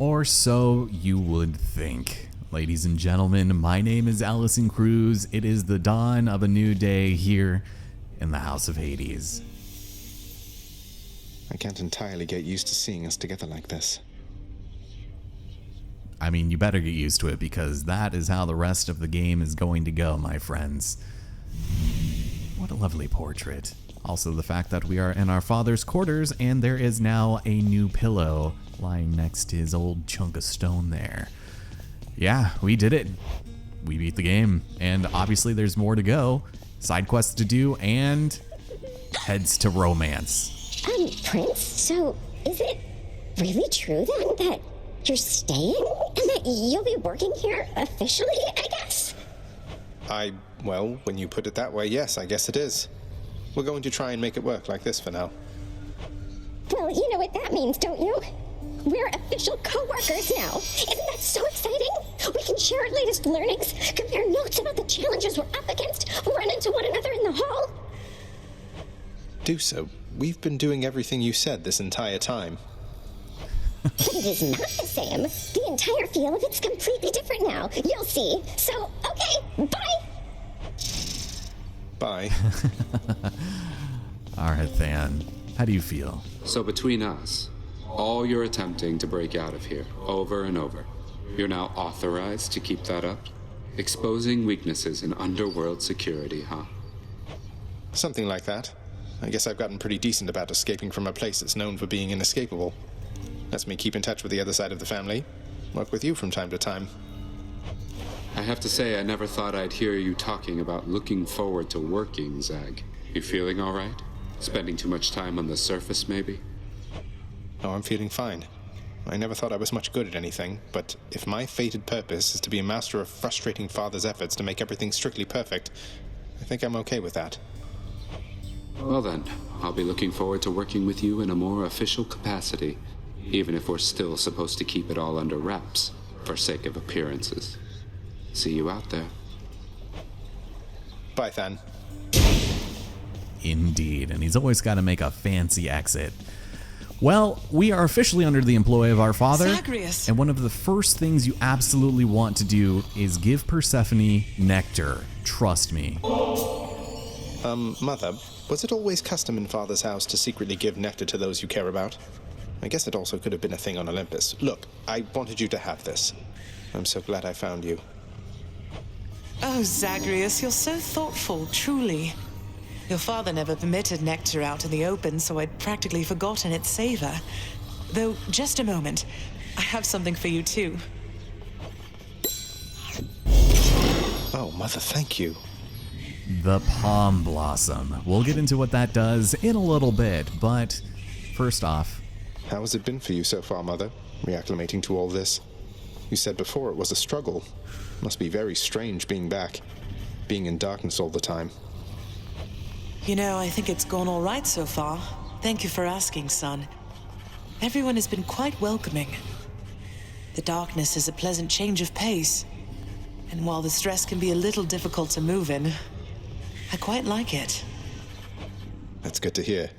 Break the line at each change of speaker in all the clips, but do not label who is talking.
Or so you would think. Ladies and gentlemen, my name is Allison Cruz. It is the dawn of a new day here in the House of Hades.
I can't entirely get used to seeing us together like this.
I mean, you better get used to it because that is how the rest of the game is going to go, my friends. What a lovely portrait. Also, the fact that we are in our father's quarters and there is now a new pillow lying next to his old chunk of stone there. Yeah, we did it. We beat the game. And obviously there's more to go. Side quests to do and heads to romance.
Prince, so is it really true then that you're staying and that you'll be working here officially, I guess?
Well, when you put it that way, yes, I guess it is. We're going to try and make it work like this for now.
Well, you know what that means, don't you? We're official co-workers now. Isn't that so exciting? We can share our latest learnings, compare notes about the challenges we're up against, run into one another in the hall.
Do so. We've been doing everything you said this entire time.
But it is not the same. The entire feel of it's completely different now. You'll see. So, okay, bye.
Bye.
Alright, Than. How do you feel?
So between us, all you're attempting to break out of here, over and over, you're now authorized to keep that up? Exposing weaknesses in Underworld security, huh?
Something like that. I guess I've gotten pretty decent about escaping from a place that's known for being inescapable. Lets me keep in touch with the other side of the family. Work with you from time to time.
I have to say, I never thought I'd hear you talking about looking forward to working, Zag. You feeling all right? Spending too much time on the surface, maybe?
Oh, I'm feeling fine. I never thought I was much good at anything, but if my fated purpose is to be a master of frustrating father's efforts to make everything strictly perfect, I think I'm okay with that.
Well then, I'll be looking forward to working with you in a more official capacity, even if we're still supposed to keep it all under wraps, for sake of appearances. See you out there.
Bye, Than.
Indeed, and he's always got to make a fancy exit. Well, we are officially under the employ of our father,
Zagreus.
And one of the first things you absolutely want to do is give Persephone nectar. Trust me.
Mother, was it always custom in Father's house to secretly give nectar to those you care about? I guess it also could have been a thing on Olympus. Look, I wanted you to have this. I'm so glad I found you.
Oh, Zagreus, you're so thoughtful, truly. Your father never permitted nectar out in the open, so I'd practically forgotten its savor. Though, just a moment. I have something for you, too.
Oh, Mother, thank you.
The Palm Blossom. We'll get into what that does in a little bit, but first off...
How has it been for you so far, Mother, reacclimating to all this? You said before it was a struggle. Must be very strange being back, being in darkness all the time.
You know, I think it's gone all right so far. Thank you for asking, son. Everyone has been quite welcoming. The darkness is a pleasant change of pace. And while the stress can be a little difficult to move in, I quite like it.
That's good to hear.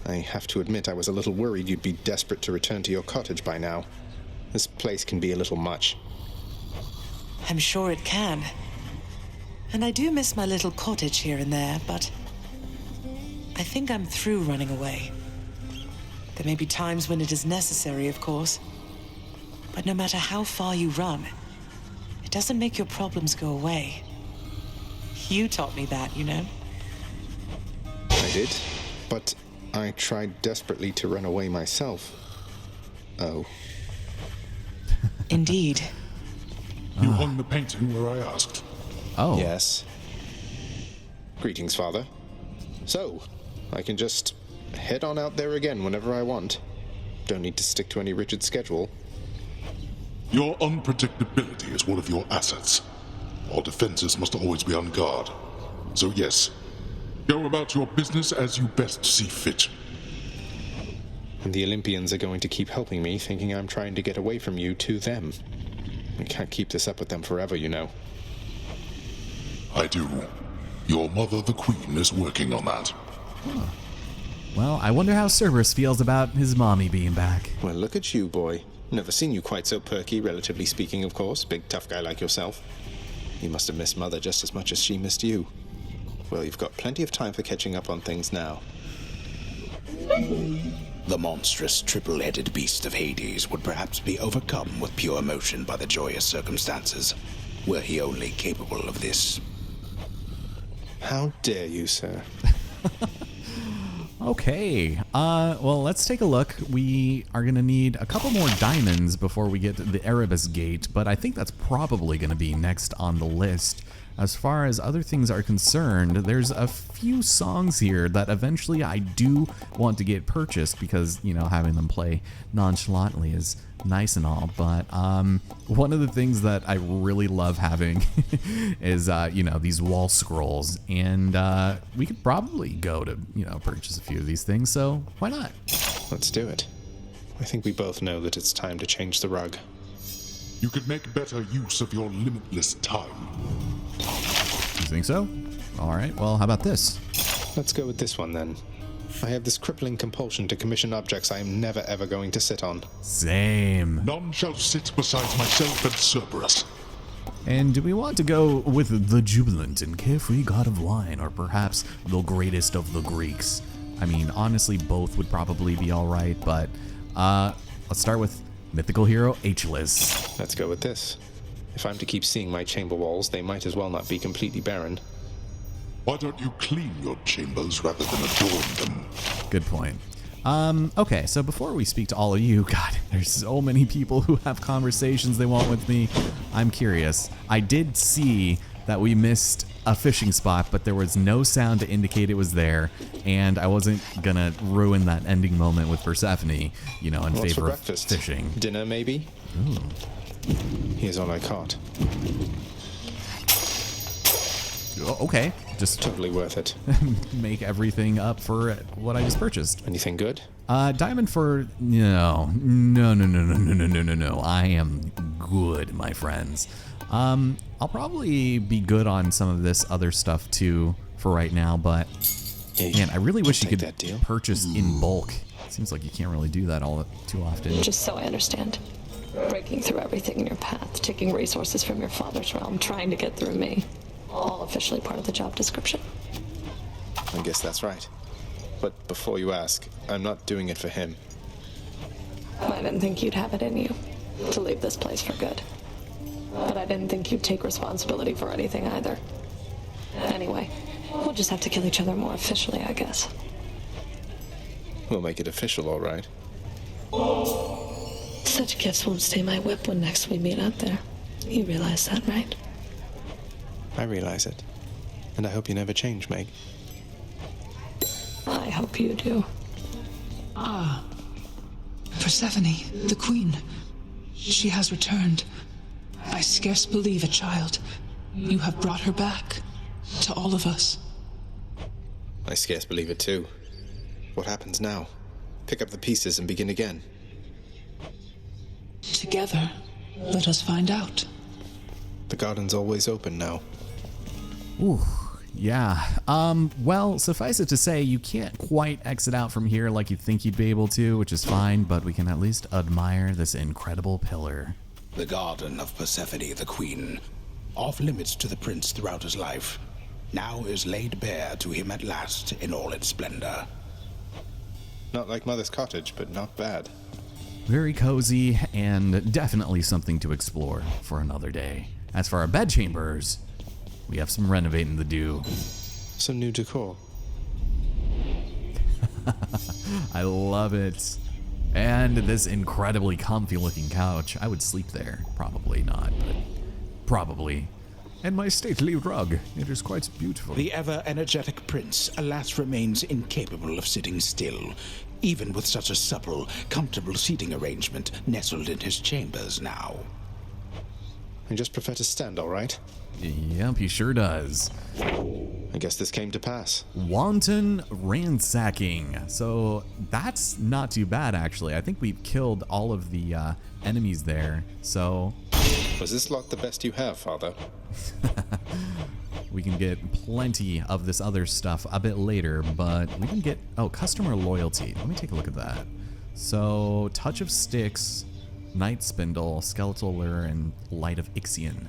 I have to admit I was a little worried you'd be desperate to return to your cottage by now. This place can be a little much.
I'm sure it can. And I do miss my little cottage here and there, but I think I'm through running away. There may be times when it is necessary, of course. But no matter how far you run, it doesn't make your problems go away. You taught me that, you know?
I did, but I tried desperately to run away myself. Oh.
Indeed.
You hung the painting where I asked.
Oh.
Yes. Greetings, Father. So, I can just head on out there again whenever I want. Don't need to stick to any rigid schedule.
Your unpredictability is one of your assets. Our defenses must always be on guard. So yes, go about your business as you best see fit.
And the Olympians are going to keep helping me, thinking I'm trying to get away from you to them. I can't keep this up with them forever, you know.
I do. Your mother, the Queen, is working on that.
Well, I wonder how Cerberus feels about his mommy being back.
Well, look at you, boy. Never seen you quite so perky, relatively speaking, of course. Big tough guy like yourself. You must have missed Mother just as much as she missed you. Well, you've got plenty of time for catching up on things now.
The monstrous triple-headed beast of Hades would perhaps be overcome with pure emotion by the joyous circumstances, were he only capable of this.
How dare you, sir?
Okay, well, let's take a look. We are going to need a couple more diamonds before we get to the Erebus Gate, but I think that's probably going to be next on the list. As far as other things are concerned, there's a few songs here that eventually I do want to get purchased because, you know, having them play nonchalantly is nice and all, but one of the things that I really love having is, you know, these wall scrolls, and we could probably go to, you know, purchase a few of these things, so why not?
Let's do it. I think we both know that it's time to change the rug.
You could make better use of your limitless time.
You think so? All right, well, how about this?
Let's go with this one, then. I have this crippling compulsion to commission objects I am never ever going to sit on.
Same.
None shall sit besides myself and Cerberus.
And do we want to go with the jubilant and carefree god of wine, or perhaps the greatest of the Greeks? I mean, honestly, both would probably be all right, but let's start with mythical hero Aeschylus.
Let's go with this. If I'm to keep seeing my chamber walls, they might as well not be completely barren.
Why don't you clean your chambers rather than adorn them?
Good point. Okay, so before we speak to all of you, God, there's so many people who have conversations they want with me. I'm curious. I did see that we missed a fishing spot, but there was no sound to indicate it was there, and I wasn't gonna ruin that ending moment with Persephone, you know, in
What's for
favor of
breakfast?
fishing.
Dinner, maybe?
Ooh.
Here's all I caught.
Okay, just
Totally worth it.
make everything up for what I just purchased.
Anything good?
Diamond for no. I am good, my friends. I'll probably be good on some of this other stuff too for right now, but man, I really wish you
take
could
that deal.
purchase in bulk. Seems like you can't really do that all too often.
Just so I understand. Breaking through everything in your path, taking resources from your father's realm, trying to get through me. All officially part of the job description.
I guess that's right. But before you ask, I'm not doing it for him.
I didn't think you'd have it in you to leave this place for good. But I didn't think you'd take responsibility for anything either. Anyway, we'll just have to kill each other more officially, I guess.
We'll make it official, all right.
Such gifts won't stay my whip when next we meet out there. You realize that, right?
I realize it. And I hope you never change, Meg.
I hope you do.
Persephone, the queen. She has returned. I scarce believe it, child. You have brought her back. To all of us.
I scarce believe it, too. What happens now? Pick up the pieces and begin again.
Together, let us find out.
The garden's always open now.
Ooh, yeah. Well, suffice it to say, you can't quite exit out from here like you think you'd be able to, which is fine, but we can at least admire this incredible pillar.
The garden of Persephone the queen, off limits to the prince throughout his life, now is laid bare to him at last in all its splendor.
Not like Mother's cottage, but not bad.
Very cozy, and definitely something to explore for another day. As for our bedchambers, we have some renovating to do.
Some new decor.
I love it. And this incredibly comfy looking couch. I would sleep there. Probably not, but probably. And my stately rug. It is quite beautiful.
The ever-energetic prince, alas, remains incapable of sitting still, even with such a supple, comfortable seating arrangement nestled in his chambers now.
I just prefer to stand, all right?
Yep, he sure does.
I guess this came to pass.
Wanton ransacking. So that's not too bad, actually. I think we've killed all of the enemies there. So
Was this lot the best you have, Father?
we can get plenty of this other stuff a bit later, but we can get, oh, customer loyalty. Let me take a look at that. So touch of sticks Night Spindle, Skeletal Lure, and Light of Ixion.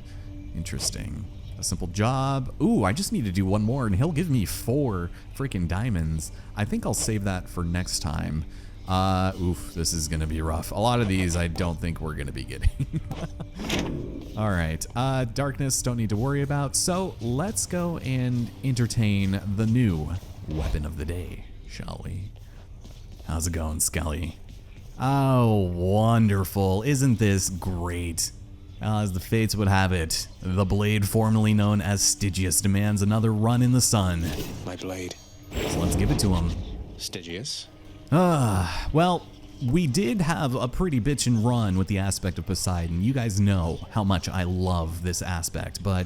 Interesting. A simple job. Ooh, I just need to do one more, and he'll give me 4 freaking diamonds. I think I'll save that for next time. Oof, this is gonna be rough. A lot of these I don't think we're gonna be getting. All right, darkness don't need to worry about, so let's go and entertain the new weapon of the day, shall we? How's it going, Skelly? Oh, wonderful. Isn't this great? As the fates would have it, the blade formerly known as Stygius demands another run in the sun.
My blade.
So let's give it to him.
Stygius?
Well, we did have a pretty bitchin' run with the aspect of Poseidon. You guys know how much I love this aspect, but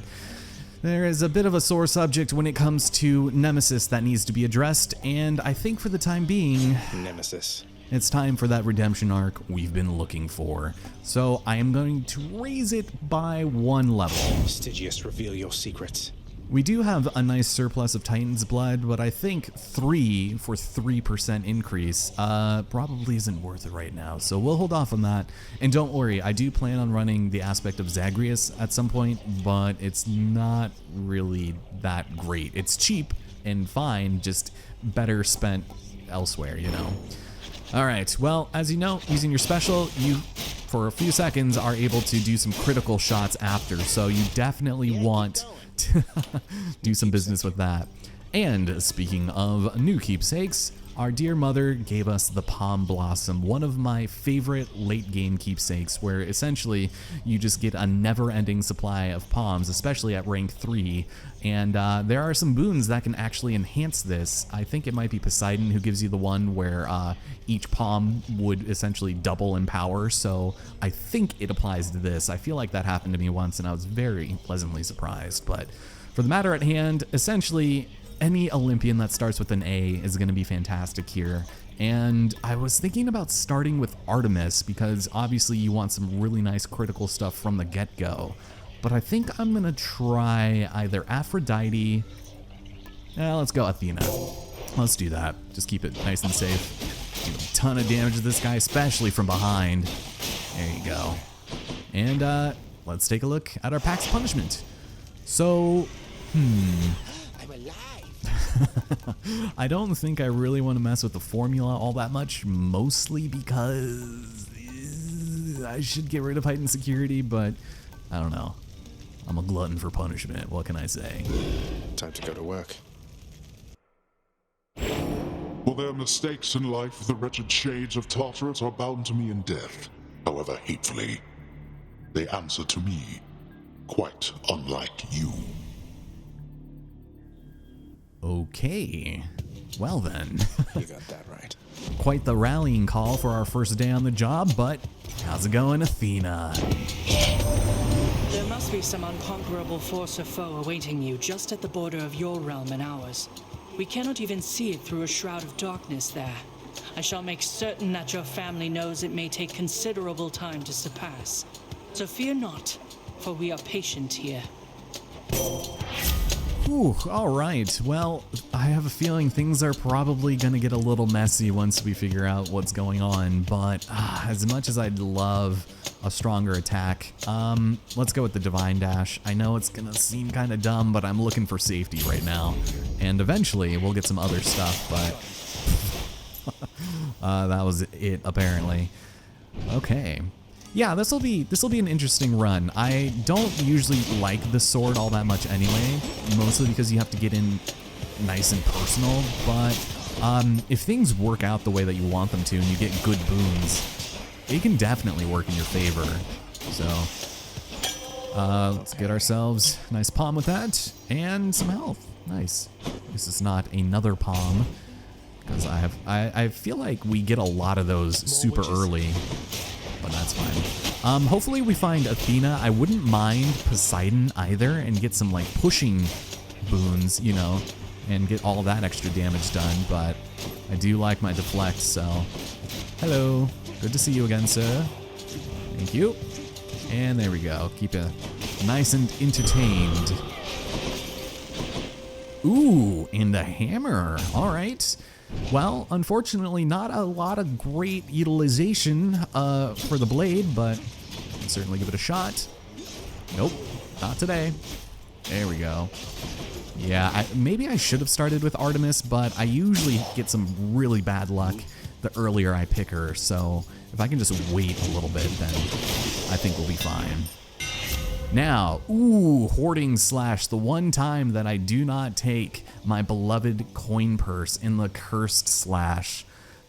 there is a bit of a sore subject when it comes to Nemesis that needs to be addressed, and I think for the time being,
Nemesis.
it's time for that redemption arc we've been looking for. So I am going to raise it by 1 level.
Stygius, reveal your secrets.
We do have a nice surplus of Titan's blood, but I think 3 for 3% increase probably isn't worth it right now. So we'll hold off on that. And don't worry, I do plan on running the aspect of Zagreus at some point, but it's not really that great. It's cheap and fine, just better spent elsewhere, you know. All right, well, as you know, using your special, you, for a few seconds, are able to do some critical shots after, so you definitely want to do some business with that. And speaking of new keepsakes, our dear mother gave us the Palm Blossom, one of my favorite late game keepsakes, where essentially you just get a never-ending supply of palms, especially at rank 3, and there are some boons that can actually enhance this. I think it might be Poseidon who gives you the one where each palm would essentially double in power, so I think it applies to this. I feel like that happened to me once and I was very pleasantly surprised, but for the matter at hand, essentially any Olympian that starts with an A is going to be fantastic here. And I was thinking about starting with Artemis because obviously you want some really nice critical stuff from the get-go. But I think I'm going to try either Aphrodite. Let's go Athena. Let's do that. Just keep it nice and safe. Do a ton of damage to this guy, especially from behind. There you go. And let's take a look at our Pax Punishment. So, I don't think I really want to mess with the formula all that much, mostly because I should get rid of heightened security, but I don't know. I'm a glutton for punishment, what can I say?
Time to go to work.
For their mistakes in life, the wretched shades of Tartarus are bound to me in death. However hatefully, they answer to me, quite unlike you.
Okay, well then.
You got that right.
Quite the rallying call for our first day on the job, but how's it going, Athena?
There must be some unconquerable force or foe awaiting you just at the border of your realm and ours. We cannot even see it through a shroud of darkness there. I shall make certain that your family knows it may take considerable time to surpass. So fear not, for we are patient here.
Whew, all right. Well, I have a feeling things are probably going to get a little messy once we figure out what's going on, but as much as I'd love a stronger attack, let's go with the Divine Dash. I know it's going to seem kind of dumb, but I'm looking for safety right now, and eventually we'll get some other stuff, but that was it, apparently. Okay. Yeah, this will be an interesting run. I don't usually like the sword all that much anyway, mostly because you have to get in nice and personal, but if things work out the way that you want them to and you get good boons, it can definitely work in your favor. So let's get ourselves a nice palm with that and some health. Nice. This is not another palm, because I feel like we get a lot of those super early. But that's fine. Hopefully we find Athena. I wouldn't mind Poseidon either and get some like pushing boons, you know, and get all that extra damage done, but I do like my deflect, so hello. Good to see you again, sir. Thank you. And there we go. Keep it nice and entertained. Ooh, and a hammer. All right. Well, unfortunately, not a lot of great utilization for the blade, but I'll certainly give it a shot. Nope, not today. There we go. Yeah, maybe I should have started with Artemis, but I usually get some really bad luck the earlier I pick her, so if I can just wait a little bit, then I think we'll be fine. Now, ooh, hoarding slash, the one time that I do not take my beloved coin purse in the cursed slash.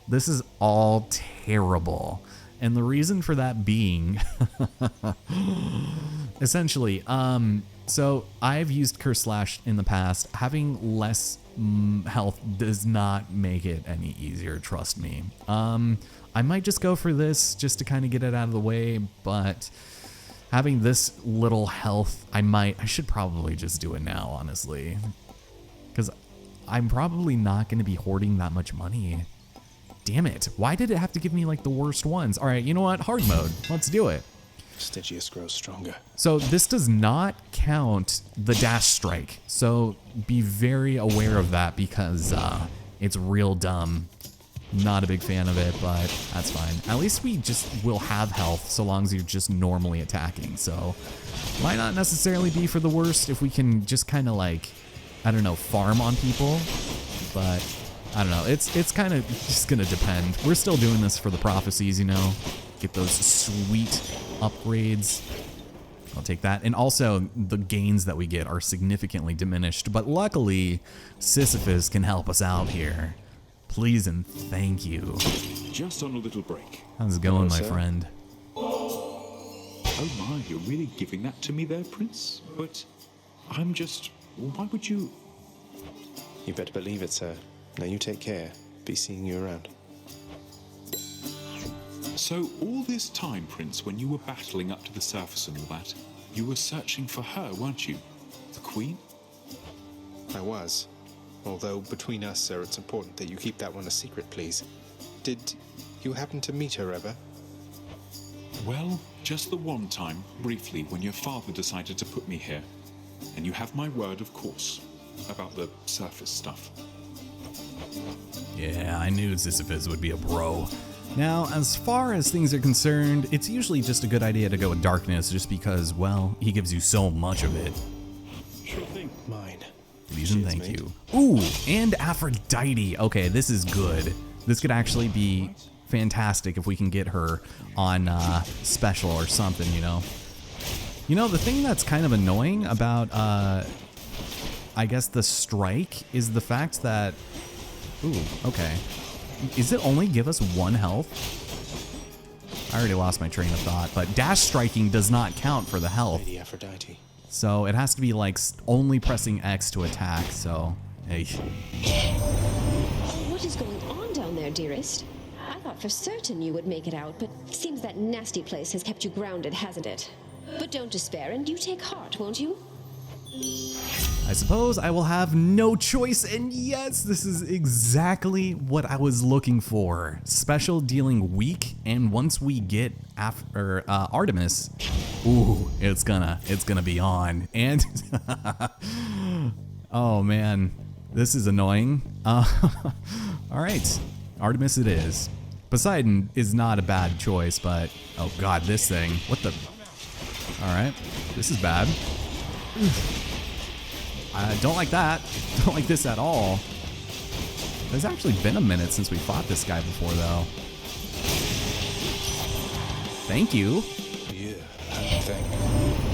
This is all terrible. And the reason for that being, essentially, so I've used curse slash in the past. Having less health does not make it any easier, trust me. I might just go for this just to kind of get it out of the way, but having this little health, I should probably just do it now, honestly. Because I'm probably not going to be hoarding that much money. Damn it. Why did it have to give me like the worst ones? All right, you know what? Hard mode. Let's do it.
Stygius grows stronger.
So this does not count the dash strike. So be very aware of that because it's real dumb. Not a big fan of it, but that's fine. At least we just will have health so long as you're just normally attacking. So might not necessarily be for the worst if we can just kind of like, I don't know, farm on people. But I don't know. It's kind of just going to depend. We're still doing this for the prophecies, you know. Get those sweet upgrades. I'll take that. And also, the gains that we get are significantly diminished. But luckily, Sisyphus can help us out here. Please and thank you.
Just on a little break.
How's it going, my
sir.
friend?
Oh my, you're really giving that to me there, Prince? But I'm just... Why would you...
You better believe it, sir. Now you take care. Be seeing you around.
So all this time, Prince, when you were battling up to the surface and all that, you were searching for her, weren't you? The Queen?
I was. Although, between us, sir, it's important that you keep that one a secret, please. Did you happen to meet her ever?
Well, just the one time, briefly, when your father decided to put me here. And you have my word, of course, about the surface stuff.
Yeah, I knew Sisyphus would be a bro. Now, as far as things are concerned, it's usually just a good idea to go with darkness just because, well, he gives you so much of it.
Sure thing.
Mine.
Please and
Cheers,
thank
mate.
you. Ooh, and Aphrodite. Okay, this is good. This could actually be fantastic if we can get her on special or something, you know? You know, the thing that's kind of annoying about, I guess, the strike is the fact that... Ooh, okay. Is it only give us 1 health? I already lost my train of thought, but dash striking does not count for the health.
Lady Aphrodite.
So it has to be like only pressing X to attack, so... Hey.
What is going on down there, dearest? I thought for certain you would make it out, but seems that nasty place has kept you grounded, hasn't it? But don't despair, and you take heart, won't you?
I suppose I will have no choice, and yes, this is exactly what I was looking for. Special dealing weak, and once we get Artemis, ooh, it's gonna be on. And oh man, this is annoying. All right, Artemis it is. Poseidon is not a bad choice, but oh god, this thing, what the? All right, this is bad. I don't like that. Don't like this at all. It's actually been a minute since we fought this guy before, though. Thank you.
Yeah, thank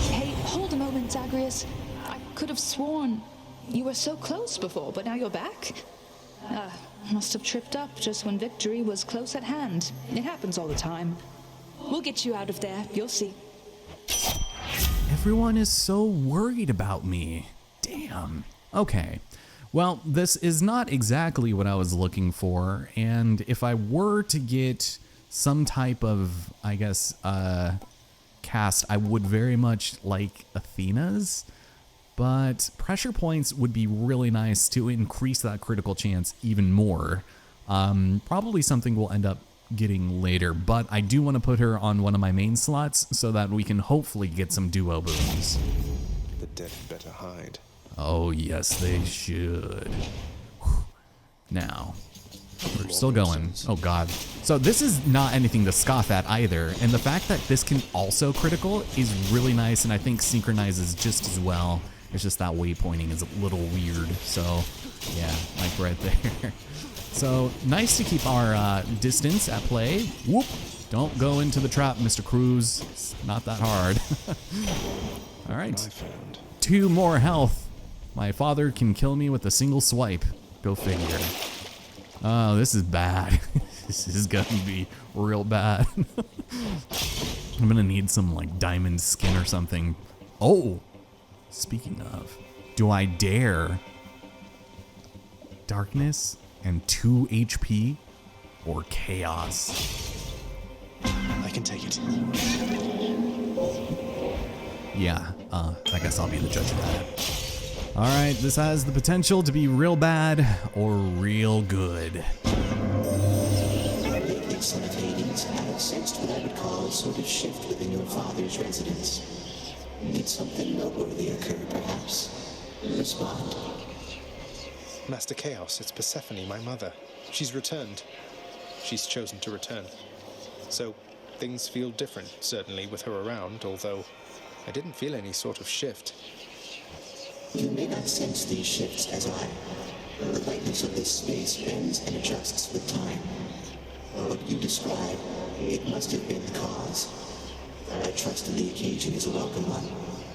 Hey, hold a moment, Zagreus. I could have sworn you were so close before, but now you're back. Must have tripped up just when victory was close at hand. It happens all the time. We'll get you out of there. You'll see.
Everyone is so worried about me. Damn. Okay. Well, this is not exactly what I was looking for, and if I were to get some type of, I guess, cast, I would very much like Athena's, but pressure points would be really nice to increase that critical chance even more. Probably something we'll end up getting later, but I do want to put her on one of my main slots so that we can hopefully get some duo booms.
The dead better hide.
Oh, yes, they should. Whew. Now, we're still going. Oh, God. So this is not anything to scoff at either. And the fact that this can also critical is really nice, and I think synchronizes just as well. It's just that waypointing is a little weird. So, yeah, like right there. So, nice to keep our distance at play. Whoop! Don't go into the trap, Mr. Cruz. It's not that hard. All right. 2 more health. My father can kill me with a single swipe. Go figure. Oh, this is bad. This is gonna be real bad. I'm gonna need some like diamond skin or something. Oh, speaking of, do I dare darkness and 2 HP or chaos?
I can take it.
Yeah, I guess I'll be the judge of that. All right, this has the potential to be real bad or real good.
Lately, son of Hades, I have sensed what I would call a sort of shift within your father's residence. Did something noteworthy occur, perhaps? Respond.
Master Chaos, it's Persephone, my mother. She's returned. She's chosen to return. So, things feel different, certainly, with her around, although I didn't feel any sort of shift.
You may not sense these shifts as I. The lightness of this space bends and adjusts with time. What you describe, it must have been the cause. I trust the occasion is a welcome one,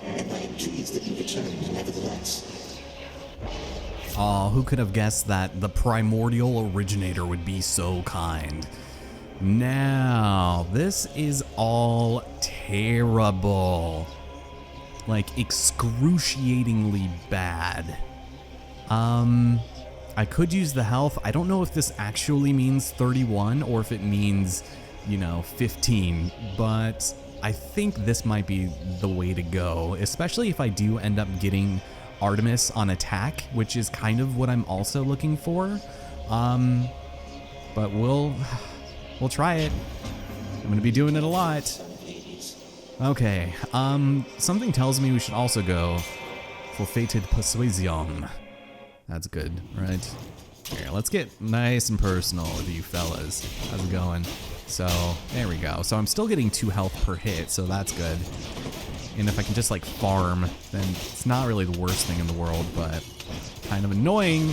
and I am pleased that you returned nevertheless.
Oh, who could have guessed that the primordial originator would be so kind? Now, this is all terrible. Like, excruciatingly bad. I could use the health. I don't know if this actually means 31 or if it means, 15, but I think this might be the way to go, especially if I do end up getting Artemis on attack, which is kind of what I'm also looking for. But we'll try it. I'm gonna be doing it a lot. Okay, something tells me we should also go for Fated Persuasion. That's good, right? Here, let's get nice and personal with you fellas. How's it going? So, there we go. So I'm still getting 2 health per hit, so that's good. And if I can just like farm, then it's not really the worst thing in the world, but kind of annoying.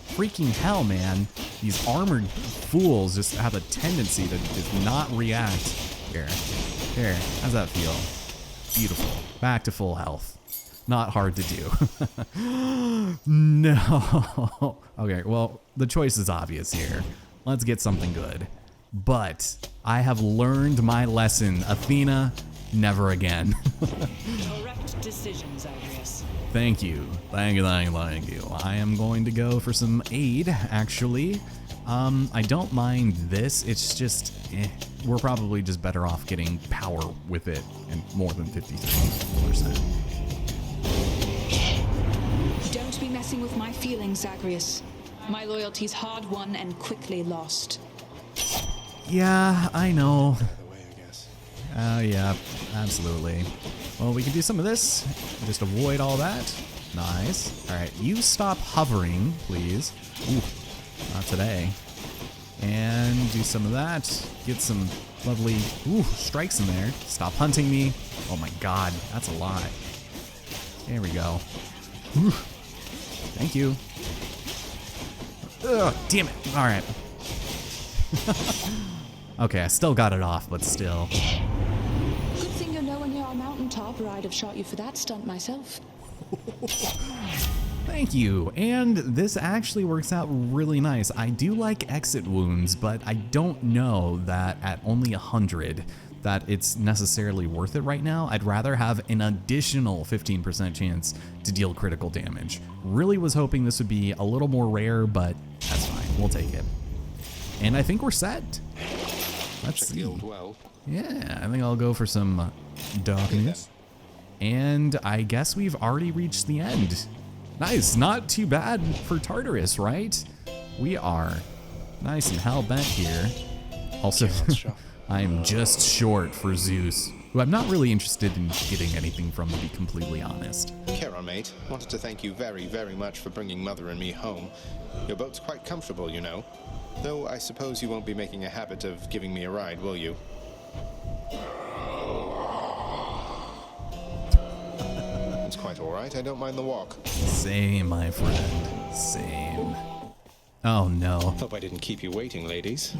Freaking hell, man. These armored fools just have a tendency to just not react. Here, how's that feel? Beautiful. Back to full health. Not hard to do. No. Okay, well, the choice is obvious here. Let's get something good. But I have learned my lesson. Athena, never again.
Correct decision, Zagreus.
Thank you. Thank you. I am going to go for some aid, actually. I don't mind this. It's just, we're probably just better off getting power with it and more than 53%.
Don't be messing with my feelings, Zagreus. My loyalty's hard won and quickly lost.
Yeah, I know. Yeah, absolutely. Well, we can do some of this. Just avoid all that. Nice. All right, you stop hovering, please. Ooh, not today. And do some of that. Get some lovely strikes in there. Stop hunting me. Oh my god, that's a lot. There we go. Whew. Thank you. Ugh, damn it. All right. Okay, I still got it off, but still.
Good thing you're nowhere near our mountaintop, or I'd have shot you for that stunt myself.
Thank you, and this actually works out really nice. I do like exit wounds, but I don't know that at only 100 that it's necessarily worth it right now. I'd rather have an additional 15% chance to deal critical damage. Really was hoping this would be a little more rare, but that's fine, we'll take it. And I think we're set. Let's see. Yeah, I think I'll go for some darkness. And I guess we've already reached the end. Nice, not too bad for Tartarus, right? We are nice and hell-bent here. Also, I'm just short for Zeus. who I'm not really interested in getting anything from, to be completely honest.
Charon, mate, wanted to thank you very, very much for bringing Mother and me home. Your boat's quite comfortable, you know. Though I suppose you won't be making a habit of giving me a ride, will you? It's quite all right. I don't mind the walk.
Same, my friend. Same. Oh, no.
Hope I didn't keep you waiting, ladies.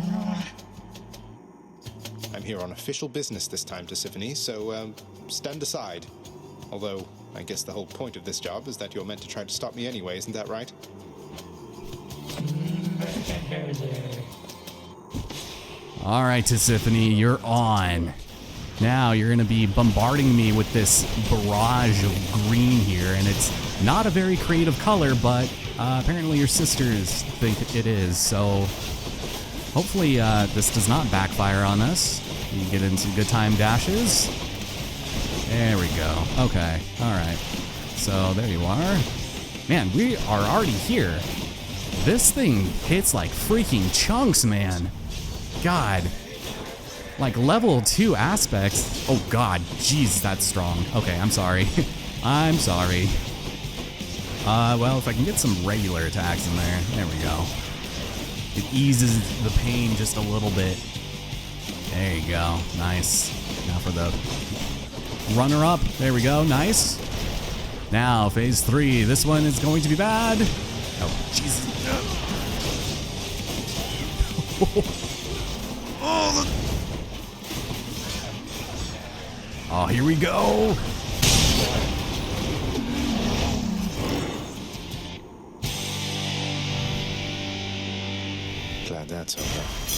I'm here on official business this time, Persephone, so stand aside. Although, I guess the whole point of this job is that you're meant to try to stop me anyway, isn't that right?
All right, Persephone, you're on. Now you're going to be bombarding me with this barrage of green here, and it's not a very creative color, but apparently your sisters think it is, so hopefully this does not backfire on us. You get in some good time dashes. There we go. Okay, all right. So there you are. Man, we are already here. This thing hits like freaking chunks, man. God. Like level 2 aspects. Oh god, jeez, that's strong. Okay, I'm sorry. I'm sorry. Well, if I can get some regular attacks in there. There we go. It eases the pain just a little bit. There you go. Nice. Now for the runner-up. There we go. Nice. Now, phase 3. This one is going to be bad. Oh, Jesus. Oh, here we go.
Glad that's over.